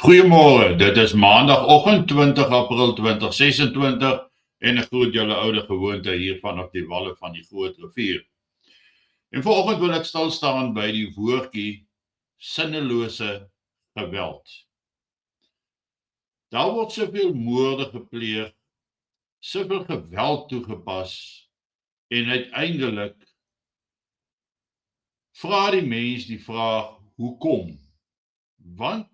Goeiemôre, dit is maandagoggend 20 April 2026 en ek groet julle oude gewoonte hier vanaf die walle van die Groot Rivier. En vanoggend wil ek stil staan by die woordjie sinnelose geweld. Daar word soveel moorde gepleeg, soveel geweld toegepas en uiteindelik vra die mens die vraag, hoekom? Want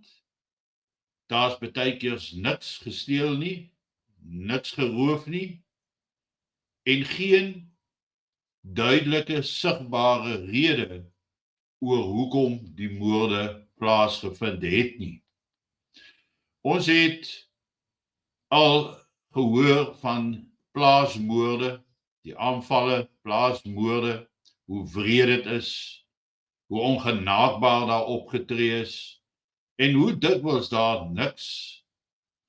daar's baie keer niks gesteel nie, niks geroof nie en geen duidelike sigbare rede oor hoekom die moorde plaasgevind het nie. Ons het al gehoor van plaasmoorde, die aanvalle, plaasmoorde, hoe wreed dit is, hoe ongenaakbaar daar opgetree is en hoe dikwels daar niks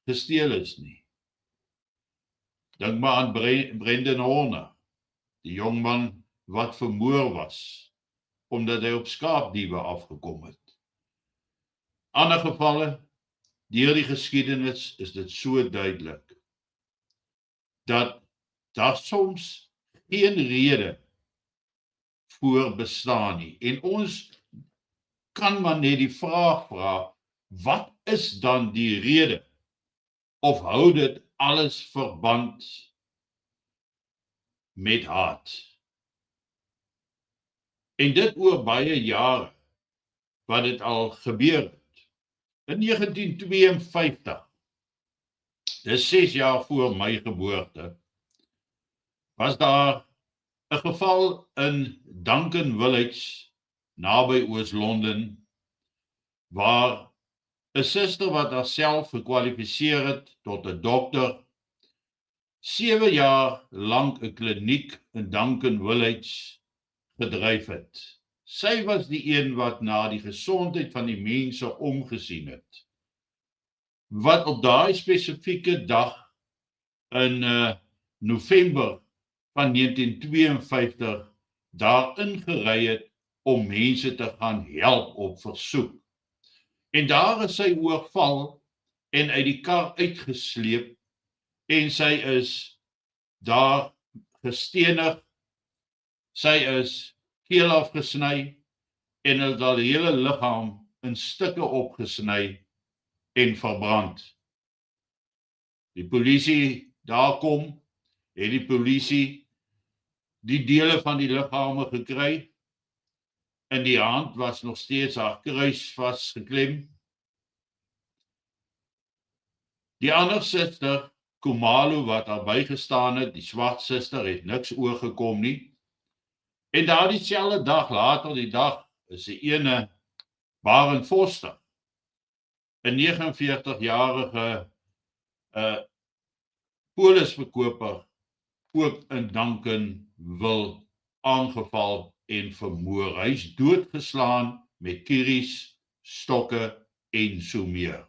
gesteel is nie. Dink maar aan Brendan Horner, die jongman wat vermoor was, omdat hy op skaapdiewe afgekom het. Ander gevalle, deur die geskiedenis is dit so duidelik, dat daar soms geen rede voor bestaan nie. En ons kan maar net die vraag vra, wat is dan die rede? Of hou dit alles verband met haat? En dit oor baie jare wat dit al gebeur het. In 1952, dis 6 jaar voor my geboorte, was daar 'n geval in Duncan Village, naby Oos-London, waar 'n suster wat haarself gekwalifiseer het tot 'n dokter, 7 jaar lank 'n kliniek in Duncan Village gedryf het. Sy was die een wat na die gesondheid van die mense omgesien het. Wat op daai spesifieke dag in November van 1952 daar ingery het om mense te gaan help op versoek. En daar is sy oorval en uit die kar uitgesleep en sy is daar gestenig, sy is keel afgesny en het haar hele liggaam in stukke opgesny en verbrand. Die polisie daar kom, het die polisie die dele van die liggame gekry. In die hand was nog steeds haar kruis vasgeklem. Die ander suster, Khumalo, wat daar bygestaan het, die swart suster, het niks oorgekom nie. En daar dieselfde dag, later die dag, is die ene Barend Foster, 'n 49-jarige polisverkoper, ook in Duncanville aangeval en vermoor. Hy is doodgeslaan met kieries, stokke en so meer.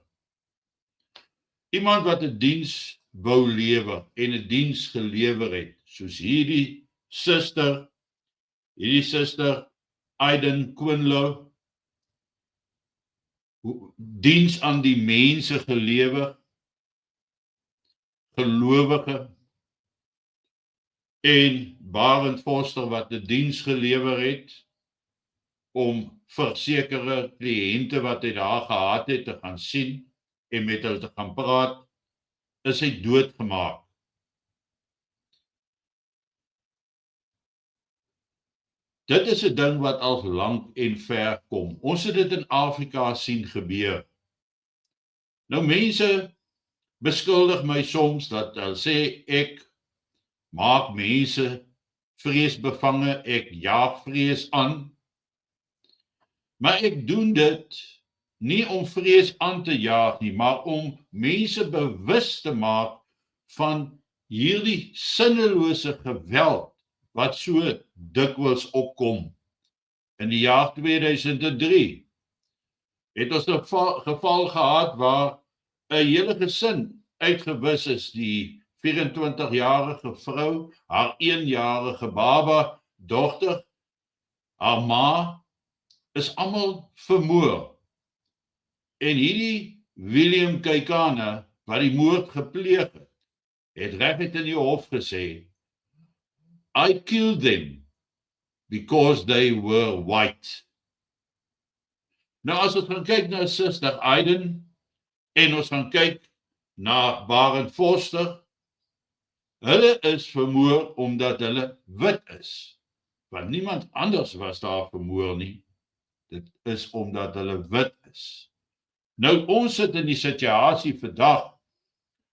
Iemand wat 'n diens wou lewer en 'n diens gelewer het, soos hierdie suster Aiden Quinlow, diens aan die mense gelewer, gelowige, en Barend Foster wat 'n diens gelewer het om vir sekere kliënte wat hy daar gehad het te gaan sien en met hulle te gaan praat, is hy doodgemaak. Dit is 'n ding wat al lank en ver kom. Ons het dit in Afrika sien gebeur. Nou mense beskuldig my soms dat hulle sê ek maak mense vreesbevange, ek jaag vrees aan. Maar ek doen dit nie om vrees aan te jaag nie, maar om mense bewus te maak van hierdie sinnelose geweld wat so dikwels opkom. In die jaar 2003 het ons 'n geval gehad waar 'n hele gesin uitgewis is. Die 24-jarige vrou, haar 1-jarige baba, dogter, haar ma, is almal vermoor. En hierdie William Kekana, wat die moord gepleeg het reguit in die hof gesê, I killed them because they were white. Nou as ons gaan kyk na Suster Aiden en ons gaan kyk na Barend Forster, hulle is vermoor omdat hulle wit is. Want niemand anders was daar vermoor nie. Dit is omdat hulle wit is. Nou ons sit in die situasie vandag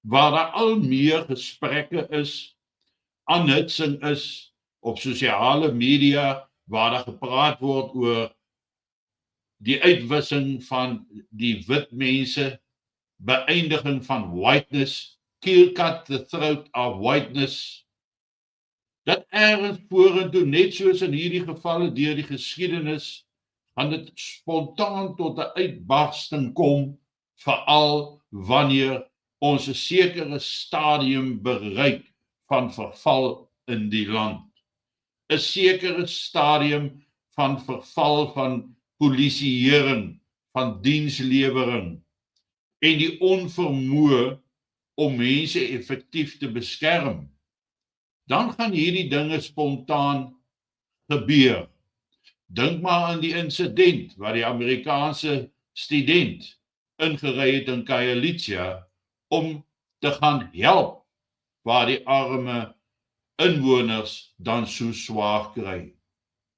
waar daar al meer gesprekke is, aanhitsing is op sosiale media waar daar gepraat word oor die uitwissing van die wit mense, beëindiging van whiteness, cut the throat of whiteness, dat ergens vorentoe, net soos in hierdie gevalle deur die geskiedenis, gaan dit spontaan tot 'n uitbarsting kom, veral wanneer ons 'n sekere stadium bereik van verval in die land. 'n Sekere stadium van verval van polisieering, van dienslewering en die onvermoë om mense effektief te beskerm. Dan gaan hierdie dinge spontaan gebeur. Dink maar aan die insident waar die Amerikaanse student ingery het in Khayelitsha om te gaan help waar die arme inwoners dan so swaar kry.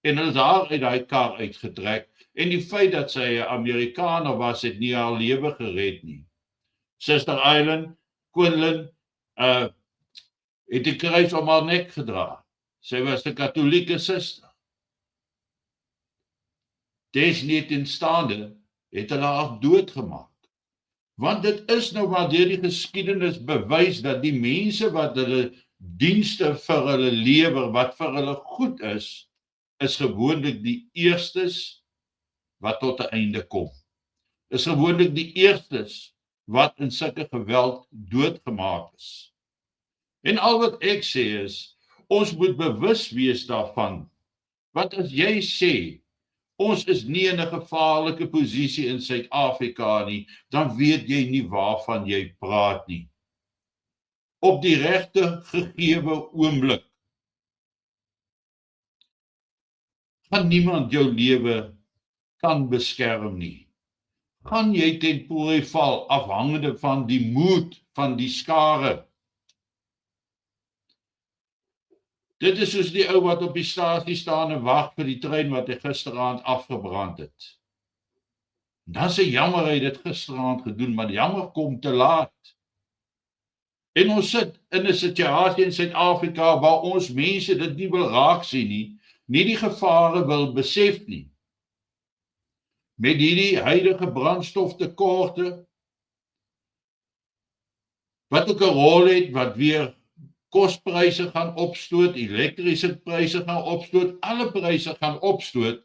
En hulle daar uit daai kar uitgetrek en die feit dat sy 'n Amerikaner was, het nie haar lewe gered nie. Suster Eileen Quinlan het die kruis om haar nek gedra. Sy was 'n katholieke suster. Desniettenstaande het hulle haar doodgemaak. Want dit is nou maar deur die geskiedenis bewys dat die mense wat hulle dienste vir hulle lewer, wat vir hulle goed is gewoonlik die eerstes wat tot 'n einde kom. Is gewoonlik die eerstes wat in sulke geweld doodgemaak is. En al wat ek sê is, ons moet bewus wees daarvan. Want as jy sê, ons is nie in 'n gevaarlike posisie in Suid-Afrika nie, dan weet jy nie waarvan jy praat nie. Op die regte gegeewe oomblik gaan niemand jou lewe kan beskerm nie. Gaan jy ten prooi val afhangende van die moed van die skare. Dit is soos die ou wat op die stasie staan en wag vir die trein wat hy gisteraand afgebrand het. Dan sê jammer hy het dit gisteraand gedoen, maar jammer kom te laat. En ons sit in 'n situasie in Suid-Afrika waar ons mense dit nie wil raak sien nie die gevare wil besef nie. Met hierdie huidige brandstoftekorte, wat ook 'n rol het, wat weer kospryse gaan opstoot, elektriese pryse gaan opstoot, alle pryse gaan opstoot,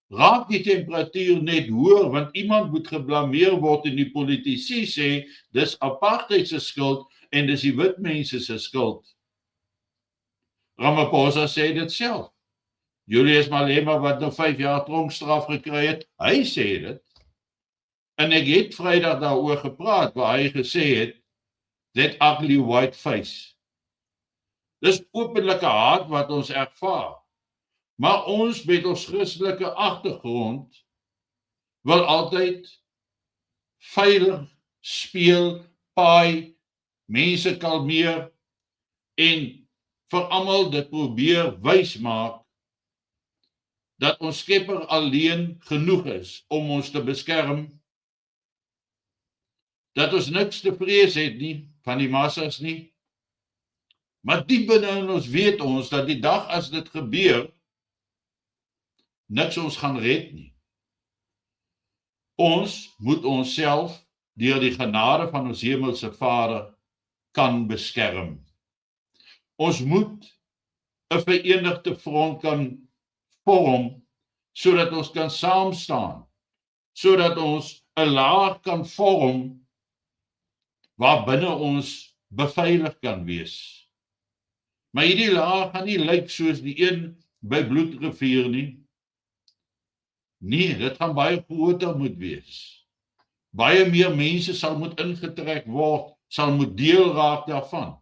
raak die temperatuur net hoër, want iemand moet geblameer word en die politici sê, dis apartheid se skuld en dis die wit mense se skuld. Ramaphosa sê dit self. Julius Malema wat nou 5 jaar tronkstraf gekry het, hy sê dit. En ek het Vrydag daaroor gepraat, waar hy gesê het, that ugly white face. Dis openlike haat wat ons ervaar. Maar ons met ons Christelike agtergrond wil altyd veilig speel, paai, mense kalmeer en vir almal dit probeer wys maak dat ons Skepper alleen genoeg is om ons te beskerm, dat ons niks te vrees het nie van die massas nie, maar diep binne in ons weet ons dat die dag as dit gebeur, niks ons gaan red nie. Ons moet onsself deur die genade van ons hemelse Vader kan beskerm. Ons moet 'n verenigde front kan vorm sodat ons kan saam staan, sodat ons 'n laag kan vorm waar binne ons beveilig kan wees. Maar hierdie laag gaan nie lyk soos die een by Bloedrivier nie. Nee, dit gaan baie groter moet wees. Baie meer mense sal moet ingetrek word, sal moet deel raak daarvan,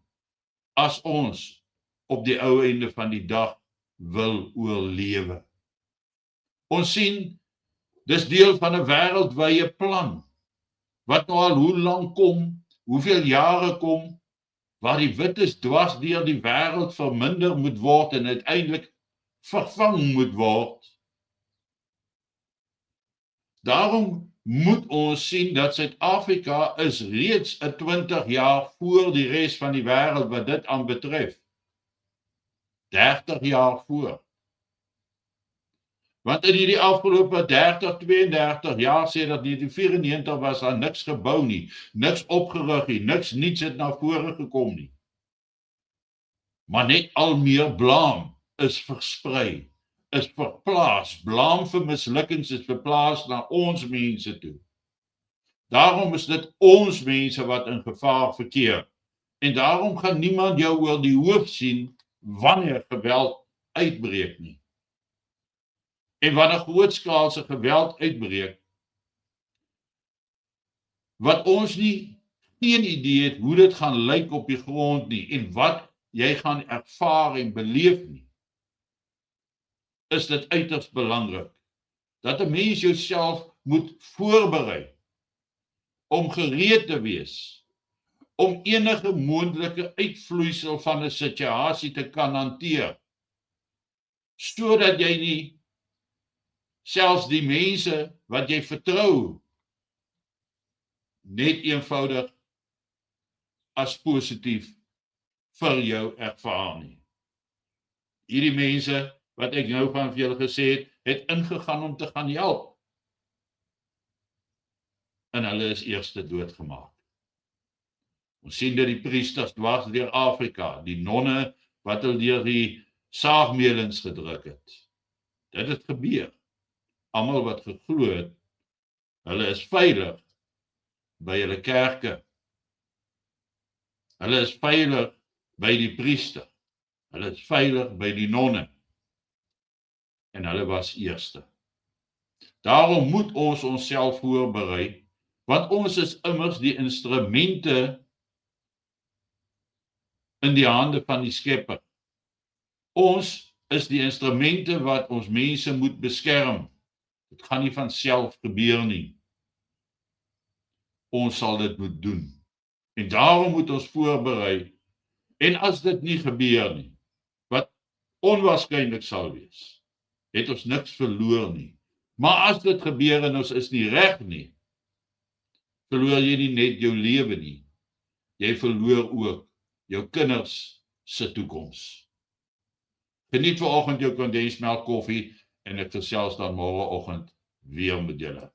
as ons op die ou einde van die dag wil oorlewe. Ons sien, dis deel van 'n wêreldwye plan, wat nou al hoe lank kom, hoeveel jare kom, waar die wites dwars deur die wêreld verminder moet word en uiteindelik vervang moet word. Daarom moet ons sien dat Suid-Afrika is reeds 'n 20 jaar voor die res van die wêreld wat dit aanbetref. 30 jaar voor. Want in hierdie afgelope 30, 32 jaar sedert 1994 was daar niks gebou nie, niks opgerig nie, niks niets het na vore gekom nie. Maar net al meer blaam is versprei, is verplaas, blaam vir mislukkings is verplaas na ons mense toe. Daarom is dit ons mense wat in gevaar verkeer. En daarom gaan niemand jou oor die hoof sien wanneer geweld uitbreek nie. En wanneer grootskaalse geweld uitbreek, wat ons nie geen idee het hoe dit gaan lyk op die grond nie en wat jy gaan ervaar en beleef nie, is dit uiters belangrik dat 'n mens jouself moet voorberei om gereed te wees om enige moontlike uitvloeisel van 'n situasie te kan hanteer, sodat jy nie selfs die mense wat jy vertrou net eenvoudig as positief vir jou ervaar nie. Hierdie mense wat ek nou van vir julle gesê het ingegaan om te gaan help. En hulle is eers doodgemaak. Ons sien dat die priesters dwars deur Afrika, die nonne wat hulle deur die saagmelings gedruk het. Dit het gebeur. Almal wat geglo het, hulle is veilig by hulle kerke. Hulle is veilig by die priester. Hulle is veilig by die nonne. En hulle was eerste. Daarom moet ons onsself voorberei, want ons is immers die instrumente in die hande van die Skepper. Ons is die instrumente wat ons mense moet beskerm. Dit gaan nie van self gebeur nie. Ons sal dit moet doen. En daarom moet ons voorberei. En as dit nie gebeur nie, wat onwaarskynlik sal wees, het ons niks verloor nie. Maar as dit gebeur en ons is nie reg nie, verloor jy nie net jou lewe nie. Jy verloor ook jou kinders se toekoms. Geniet vanoggend jou kondensmelk koffie en ek gesels dan môreoggend weer met julle.